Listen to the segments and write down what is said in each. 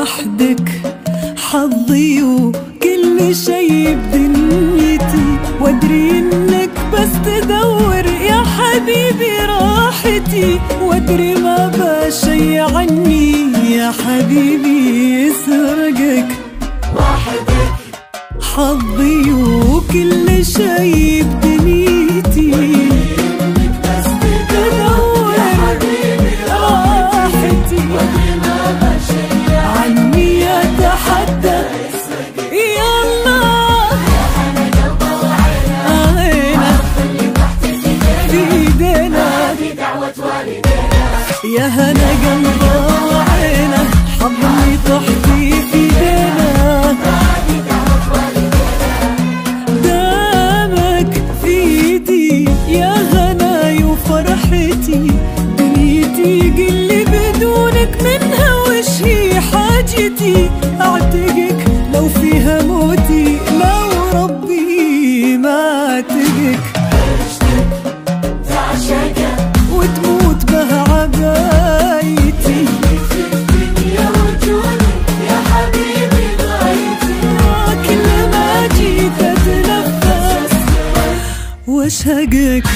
وحدك حظي وكل شي بدنيتي، وادري انك بس تدور يا حبيبي راحتي، وادري ما بشي عني يا حبيبي يسرقك. وحدك حظي وكل شي بدنيتي، بس تدور يا حبيبي راحتي، وادري ما بشي عني يتحدى. يلا يا هنا قلبه وعينه، اللي تحت في ايدينا، هذه دعوة والدينا. يا هنا قلبه وعينه، حضني تحتي في ايدينا، هذه دعوة والدينا. دامك في ايدي يا غناي وفرحتي، دنيتي قلي بدونك منها وش هي حاجتي، اعتقك لو فيها موتي، لو ربي ما اعتقك، تعشقه وتموت بها عبايتي، في الدنيا وجودي يا حبيبي غايتي، كل ما جيت اتنفس واشهقك.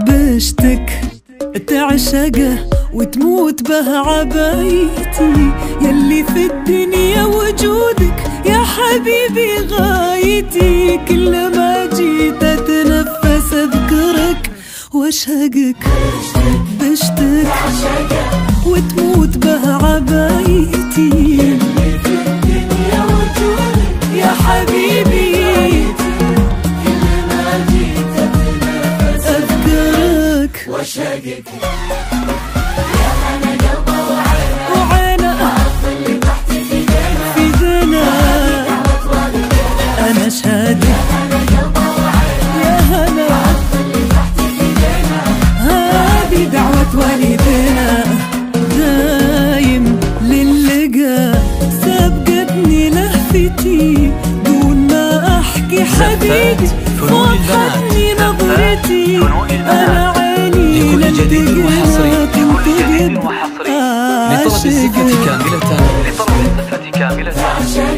بشتك تعشقه وتموت به عبايتي، يلي في الدنيا وجودك يا حبيبي غايتي، كل ما جيت اتنفس اذكرك واشهقك. بشتك تعشقه وتموت به عبايتي، في الدنيا وجودي يا حبيبي كل ما جيت اتنفس اذكرك واشهقك. يا هنا قلبه وعينه، وعينه اللي تحت في ايدينا، في ايدينا، دعوة والدينا. انا اشهد هنا قلبه وعينه، يا هنا، اللي تحت في ايدينا، هذه دعوة والدينا. دايم للقى سبقتني لهفتي، دون ما احكي حبيبي فوقتني نظرتي، انا عيني لكل جديد وحصري لطلب الصفة كاملة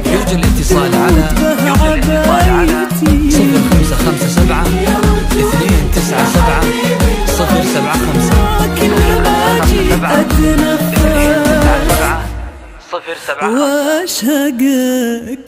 يرجى الاتصال على 0557 297 075 كل ما جيت اتنفس 075 واشهقك.